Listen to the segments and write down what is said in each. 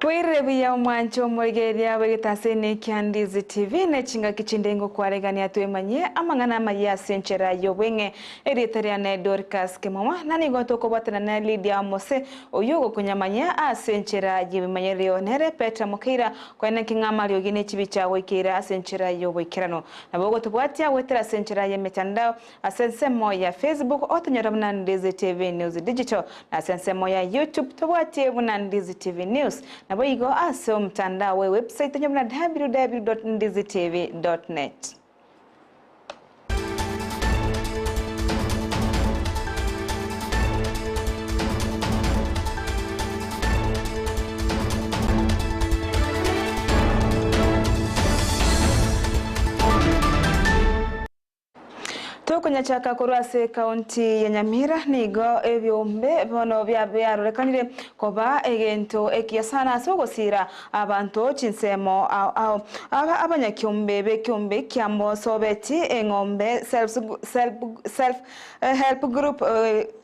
Wirebuya mwancho mwegeria wegitasene kia Ndizi TV nechinga kichindengo kwaregania twemanye amangana maya senchera yobwenge eriteria Dorcas Kemuma nani gotoko batana na Lydia Mose oyugo kunyamanya asenchera yibimanyereo nere Petra Mukira kwene kingama lyogine chibicha wekira asenchera yobwekirano nabogo tubwatia wetera senchera ye mitandao asensemo ya Facebook otunyaramna Ndizi TV News Digital na asensemo ya YouTube tubwatie buna Ndizi TV News na boigo aso mtandao we website nyamna www.ndizitv.net. Kwenye chaka kurwase kaunti ya Nyamira nigo ebyombe bono byarorekanire koba egento ekiyasana sogosira abantu chinsemo abanyakyombe bekyombe kyambo sobeti engombe self help group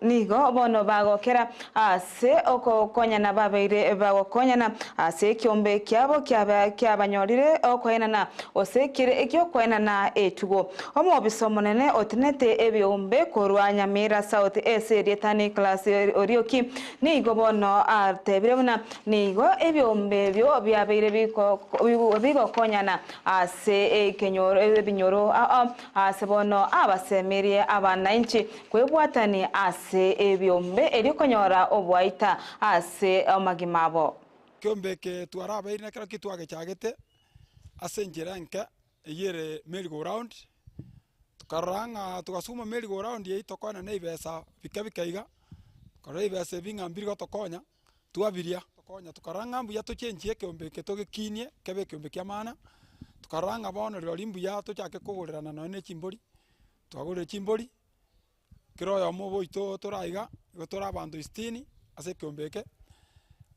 nigo bono bagokera ase okokonya na babeire bagokonya na ase kyombe kyabo kyabanyorire okwena na osekire ekyokwena na etugo omo bisomonene nete ebyombe korwa Nyamira South area tani class orioki nigo bono artebirona nigo ebyombe byo byabeire bigo konyana ase ekenyoro ebinyoro ase bono abasemerie abananchi kwebwatani ase ebyombe erikonyora obwaita ase amagimabo kyombe ke twarabaire nakira kitwage cyagete ase ngeranka yere merry go round karanga tukasuma merry go round ye tokona na ibesa bikabikaiga kora ibesa binga mbiri gotokonya tuabiria tokonya tukaranga mbu ya tochenjie kyombe ketogekinie kebe kyombe kyamana tukaranga bono rolimbu ya tochake kugurana none chimbori twagure chimbori kiroyo mobo ito toraiga gotora abandu 60 ase kyombeke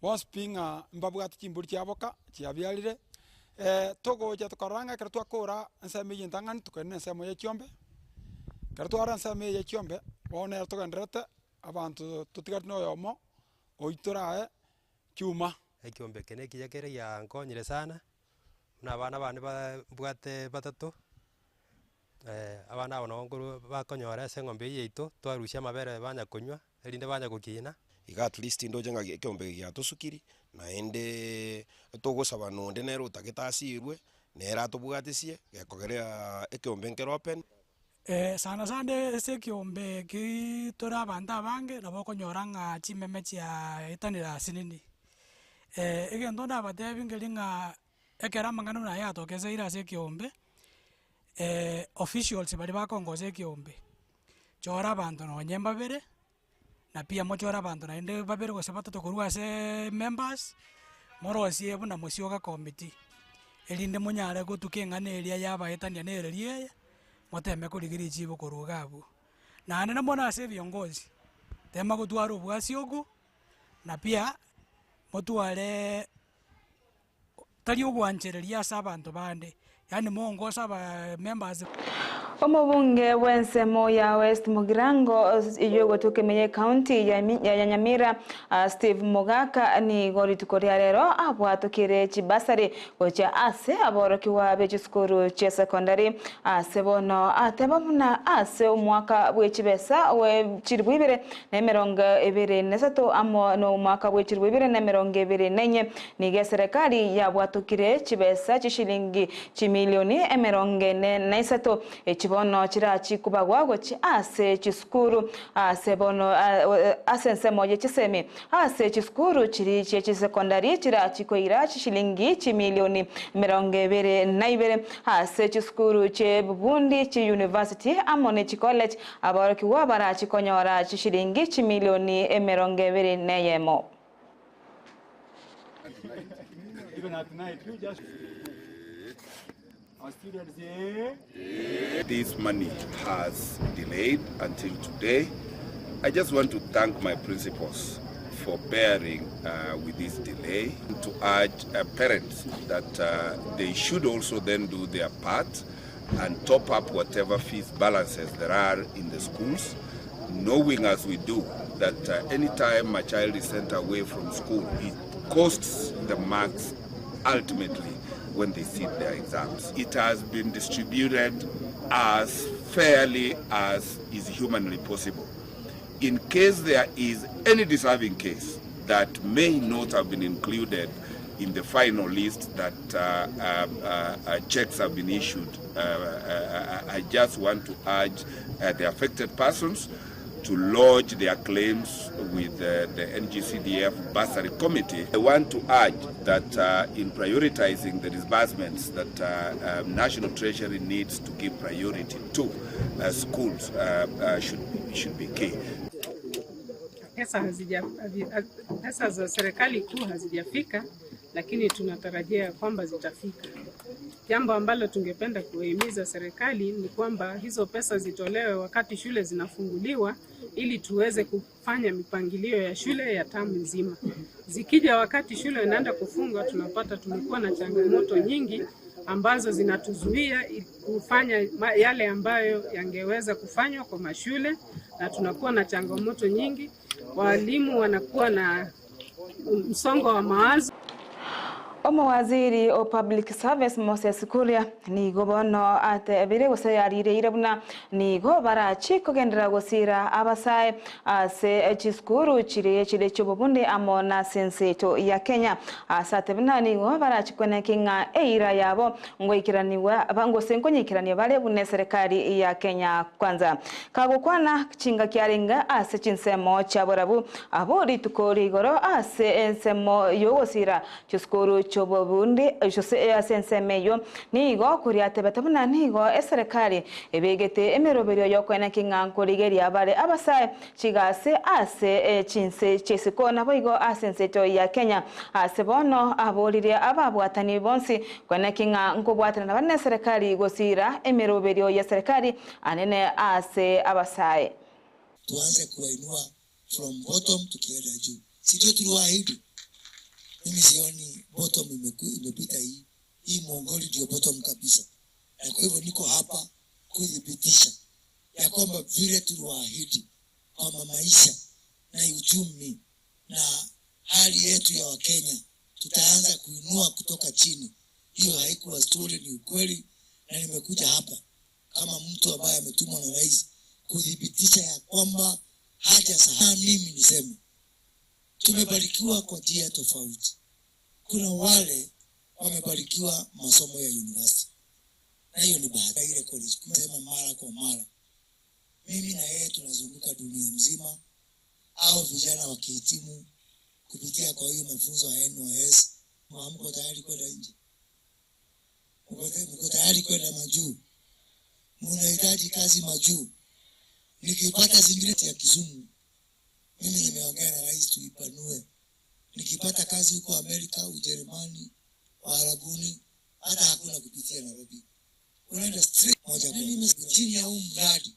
once pinga mbabwati chimbori chaboka chiabyalire togoja tukaranga kera twakora nsame yintangani tukene nsame ya kyombe kera twara nsame ya kyombe bone tugenderete abantu tutigati no yomo oitorae cyuma ekyombe kene kijagere ya nkonyire sana nabana bane bwate batatu abana bono nguru bakonyora ase ngombe yeito twarusha mabere banya kunywa erinde banya gukina iga at least ndo jenga ekyombe ya tusukiri na ende togosaba nonde nero tagetasirwe nera tubwatisie gekogerea ekyombe nkero open sana ese kyombe kitora abanda bange nabo konyoranga chimeme chia itanira sinini egendo ndabatebi ngelinga ekera mangano na yatokeze ira ase kyombe officials bali bakongoze kyombe chora abantu no nyemba bere na pia mochora abantu na ende babere go sabato kurwa ase members morosie buna mosioga committee elinde munyare gutukenga eria yabaetania nererie moteme kurigiri chibo kurugabu na ane namona ase viongozi tema gutwara ubwasi ogu na pia motware tari ogwanchereria ase abantu bande yani mongoza ba members Omubunge wensemo ya West Mugirango iyogo tukemenye county ya Nyamira Steve Mogaka ni gori tukoria rero abwatukire chibasari gocha ase aborokiwa bechiskuru che secondary ase bono atebamuna ase umwaka bwechibesa we chiribwibire na 2023 amo no umwaka bwechiribwibire na 2024 nige serikali yabwatukire chibesa chishilingi chimilioni 40 chibono chirachi kubagwa gochi ase chiskuru ase bono ase nsemo ye chisemi ase chiskuru chiri che secondary chirachi koira chishilingi chimilioni 22 ase chiskuru che Bubundi chi university amone chi college aboroki wabarachi konyora chishilingi chimilioni 24 even at night you just this money has delayed until today. I just want to thank my principals for bearing with this delay, to urge parents that they should also then do their part and top up whatever fees balances there are in the schools, knowing as we do that anytime a child is sent away from school, it costs the marks ultimately when they sit their exams. It has been distributed as fairly as is humanly possible. In case there is any deserving case that may not have been included in the final list that checks have been issued, I just want to urge the affected persons to lodge their claims with the NGCDF Bursary Committee. I want to urge that in prioritizing the disbursements that National Treasury needs to give priority to, schools should be key. Pesa za serikali kuu hazijafika, lakini tunatarajia kwamba zitafika. Jambo ambalo tungependa kuhimiza serikali ni kwamba hizo pesa zitolewe wakati shule zinafunguliwa ili tuweze kufanya mipangilio ya shule ya tamu nzima. Zikija wakati shule inaenda kufungwa, tunapata tumekuwa na changamoto nyingi ambazo zinatuzuia kufanya yale ambayo yangeweza kufanywa kwa mashule, na tunakuwa na changamoto nyingi. Walimu wanakuwa na msongo wa mawazo. Waziri o public service Mose ni gobono ate bire gusayarire irabuna ni go barachi kugendera gusira abasaye se chiskuru chire chobunde amona senseto ya Kenya asate bina ni go barachi kwenekinga eira yabo ngoikiraniwa bango senkonyikirani bale bune serikali ya Kenya kwanza kagukwana chinga kyaringa ase chinsemo chaborabu abori tukori goro ase ensemo yogosira chiskuru chobobundi jose asensemeyo nigo kuriate batabuna nigo eserikali ebegete emeroberio yokwena kingankorigeria abale abasaye chigase ase chinse chesikona boigo asenseto ya Kenya ase bono abolire ababwatani bonsi kwena kingankobwatana bane serikali gosira emeroberio ya serikali anene ase abasaye. Tuanze kuinua from bottom tukienda juu. Sio tuliwaahidi. Mimi sioni bottom imepita hii Mongoli ndio bottom kabisa. Na kwa hivyo niko hapa kudhibitisha ya kwamba vile tuliwaahidi kwamba maisha na uchumi na hali yetu ya Wakenya tutaanza kuinua kutoka chini. Hiyo haikuwa story, ni ukweli, na nimekuja hapa kama mtu ambaye ametumwa na rais kudhibitisha ya kwamba haja sahani. Mimi niseme tumebarikiwa kwa njia tofauti. Kuna wale wamebarikiwa masomo ya university, na hiyo ni bahati ile college kusema mara kwa mara. Mimi na yeye tunazunguka dunia mzima, au vijana wakihitimu kupitia kwa hiyo mafunzo ya NYS, mko tayari kwenda nje, mko tayari kwenda majuu, mnahitaji kazi majuu. Nikipata zingine ya Kizungu, mimi nimeongea na rais tuipanue. Nikipata kazi huko Amerika, Ujerumani, Arabuni, hata hakuna kupitia Nairobi. Unaenda straight moja kwa moja chini ya huu mradi.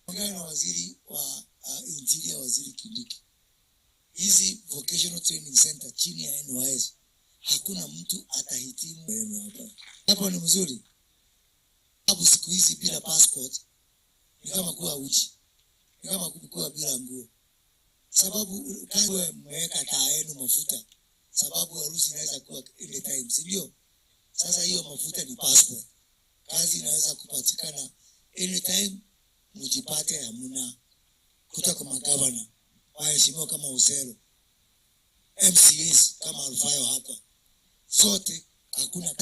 Ongea na waziri wa interior, waziri Kindiki. Hizi vocational training center chini ya NYS, hakuna mtu atahitimu hapa. Hapo ni mzuri. Hapo siku hizi bila passport ni kama kuwa uchi, ni kama kuwa bila nguo. Sababu kazi mweka taa yenu mafuta, sababu harusi inaweza kuwa anytime, sio? Sasa hiyo mafuta ni passport. Kazi inaweza kupatikana anytime, mjipate hamuna. Kutoka magavana, waheshimiwa kama Usero, MCAs kama Alfayo hapa, sote hakuna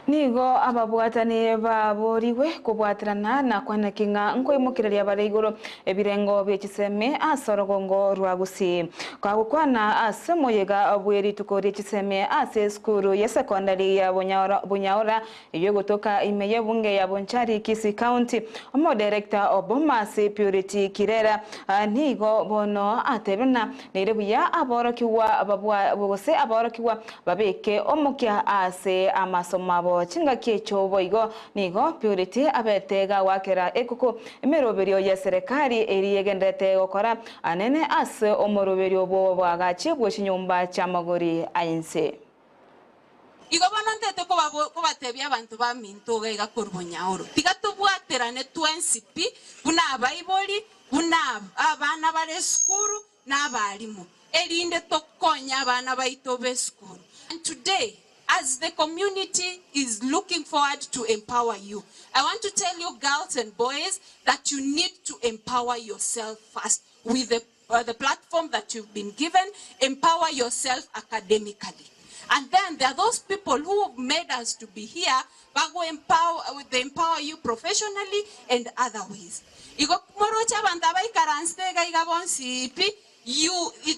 nigo ababwatani baboriwe kubwatirana na kwanakinga nkoimukiraria bareigoro ebirengo byekiseme asorogongo rwa Gusii kwagukwana asemoyega abweri tukori kiseme ase skuru ya secondary ya Bunyaora iyo gutoka imeye bunge ya Bonchari Kisii County omo director Obama Security Kirera nigo bono atebena nerebuya aborokiwa ababwa bose aborokiwa babeke omukya ase amasomabo chinga kecho boigo nigo purity abetega wakera ekuko emeroberio ya serikali eriyegendete gukora anene ase omoroberio bo bwagachi bw'Kinyumba kya Magori ainse igo banantete ko batebya abantu ba mintoga igakorubonyaoro tigatubwaterane twensipi buna abaiboli buna abana bare skuru n'abarimu erinde tokonya abana baito be school. And today, as the community is looking forward to empower you, I want to tell you girls and boys that you need to empower yourself first with the platform that you've been given. Empower yourself academically. And then there are those people who have made us to be here, but they empower you professionally and other ways.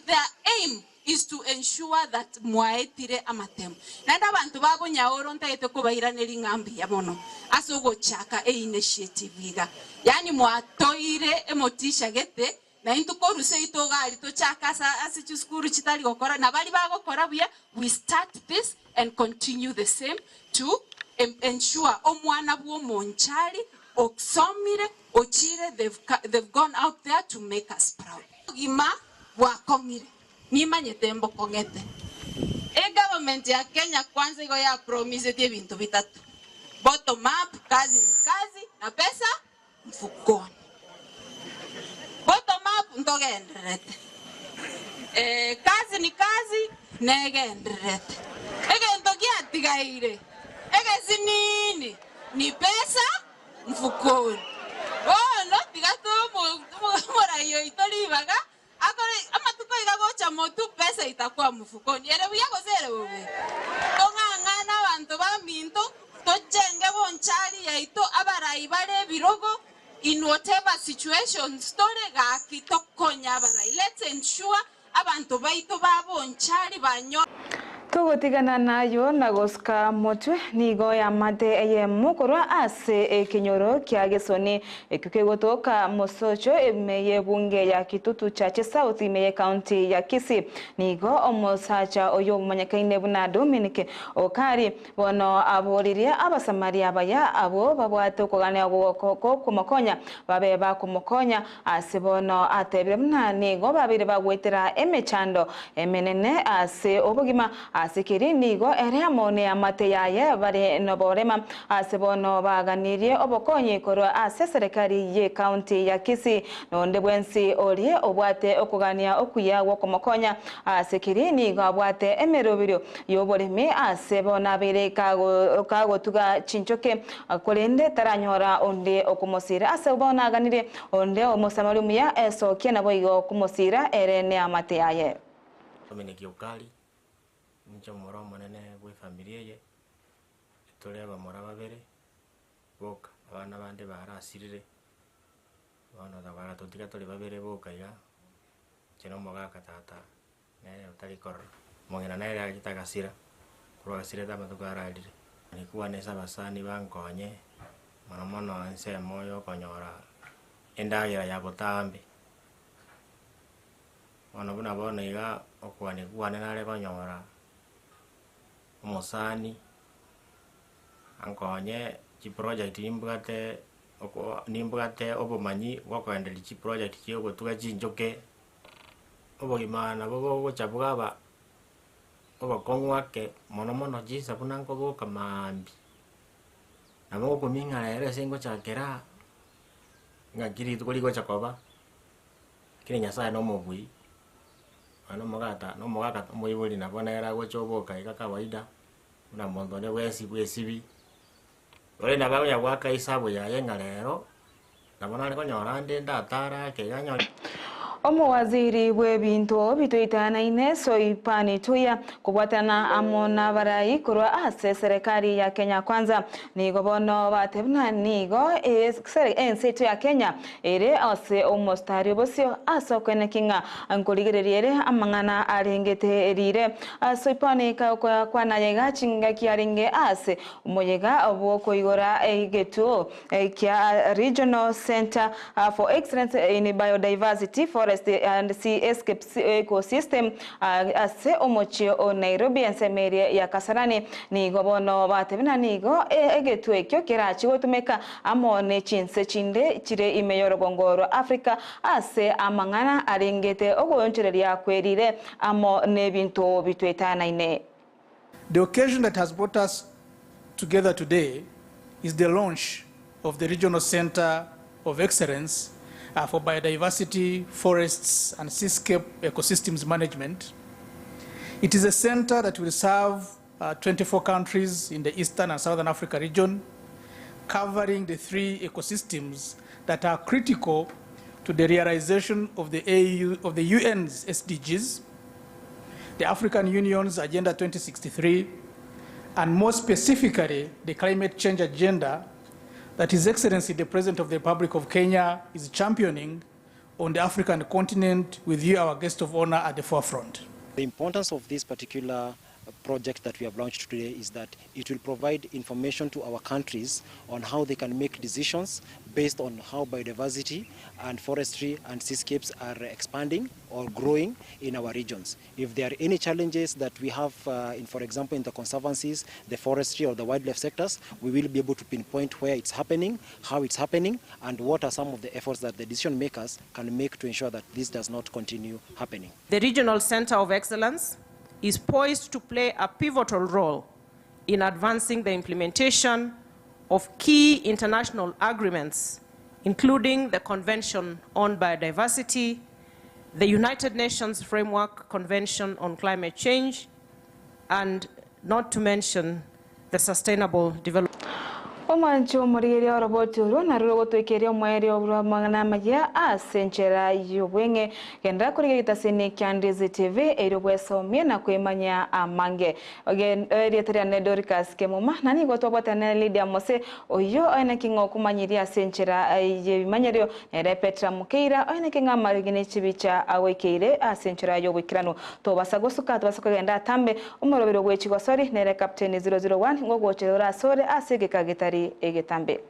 Their aim is to ensure that mwaetire amatem. Nanda bantu babo nyaoro ntaete kubaira nelingambi ya mono. Asogo chaka initiative iga. Yani mwatoire emotisha gete na intukoru se itogali to chaka sa asichuskuru chitali gokora na bali bago kora buya. We start this and continue the same to ensure omwana buo monchali oksomire ochire they've gone out there to make us proud. Gima wakongire nimanye tembo kongete. Government ya Kenya kwanza iko ya promise tie bintu bitatu. Bottom up, kazi ni kazi na pesa mfukoni. Bottom up ndogenderete. Kazi ni kazi negenderete. Ndogia tigaire. Zinini ni pesa mfukoni. No tigato mora yo itolibaga. Ama tukoiga gocha motu pesa itakuwa mfukoni. Ere buya gozere bobe. Tongangana bantu baminto tojenge bonchali yaito abarai bare birogo in whatever situation story ga kitokonya abarai. Let's ensure abantu baito babonchali banyo. Tugutigana nayo nagoska motwe nigo ya mate eye mukoro ase kinyoro kya gesoni kukegotoka mosocho meye bunge ya kitutu cha South meye county ya Kisii nigo omosacha oyo manyakaine buna Dominic okari bono aboriria abasamaria baya abo babwate kugane ko kumokonya babe ba kumokonya ase bono atebire buna nigo babire bagwetera emechando emenene ase obugima asikiri nigo eremone amate yaye bari noborema asebono baganirie obokonye koro ase serikali ye county ya Kisii nonde bwensi olie obwate okugania okuya wokomokonya asikiri nigo abwate emerobiro yoboremi asebona bere kago tuga chinchoke akolende taranyora onde okumosira asebona aganire onde omosamalumia eso kiena boigo kumosira erene amate yaye Dominic Nicho moro monene bwe familia ye tole abamora babere boka abana bande barasirire bana da bara totika tole babere boka ya cheno moga katata ne utali kor mongena na ya kitagasira kurwa gasira da matukara alire ni kuwa nesa basani bankonye mono nse moyo konyora endagira ya botambe ono buna bona iga okwane kuwane nale konyora Mosani ankonye chi project nimbugate obomanyi gwakwendeli chi project kiyo tuga chinjoke obogimana bogo gochabuga ba obakongwake mono jisa bunanko boka mambi nabo kuminga ere sengo chakera ngakiri tukoli gochakoba kire nyasaye no mobui no mogaka moibuli na bona era gochoboka ika kawaida una mondone bwesibi ole na bawo ya gwaka isabu ya yenga lero na bona ko nyorande ndatara ke ganyo Omowaziri w'ebintu bitoitana ineso ipani tuya kubwatana amona barai kurwa ase serikali ya Kenya kwanza nigo bono batebna nigo ensetu ya Kenya ere ase omostari bosio aso kwene kinga ankuligirire amangana arengete rire aso ipani ka kwana yega chinga kiaringe ase umoyega obwo igora egetu kya Regional Center for Excellence in Biodiversity Forest and Sea Ecosystem ase omochi o Nairobi ensemerie ya Kasarani nigo bono batebina nigo egetu ekyo kirachi gotumeka amone Chinsa chinde chire imeyoro bongoro Africa ase amangana arengete ogonchereria kwerire amo nebintu bitwetana ine. The occasion that has brought us together today is the launch of the Regional Center of Excellence for biodiversity, forests, and seascape ecosystems management. It is a center that will serve 24 countries in the Eastern and Southern Africa region, covering the 3 ecosystems that are critical to the realization of the UN's SDGs, the African Union's Agenda 2063, and more specifically, the climate change agenda that His Excellency, the President of the Republic of Kenya, is championing on the African continent, with you, our guest of honor, at the forefront. The importance of this particular project that we have launched today is that it will provide information to our countries on how they can make decisions based on how biodiversity and forestry and seascapes are expanding or growing in our regions. If there are any challenges that we have, for example, in the conservancies, the forestry or the wildlife sectors, we will be able to pinpoint where it's happening, how it's happening, and what are some of the efforts that the decision makers can make to ensure that this does not continue happening. The Regional Center of Excellence is poised to play a pivotal role in advancing the implementation of key international agreements, including the Convention on Biodiversity, the United Nations Framework Convention on Climate Change, and not to mention the Sustainable Development. Omancho muriri oroboturo na rogoto ikerio mweri obro mangana magia asenchera yobwenge kenda kurige gitasini Ndizi TV erobwesomye na kwemanya amange again eria ne Dorcas Kemuma nani gotobota na Lydia Mose oyo aina kingo kumanyiria asenchera yebimanyerio nere Petra Mukeira aina kinga marigine chibicha awekeire asenchera yobwikirano tobasagosuka tobasokagenda tambe umurobero gwechigosori nere Captain 001 ngogocherora sore asege kagitari egetambe.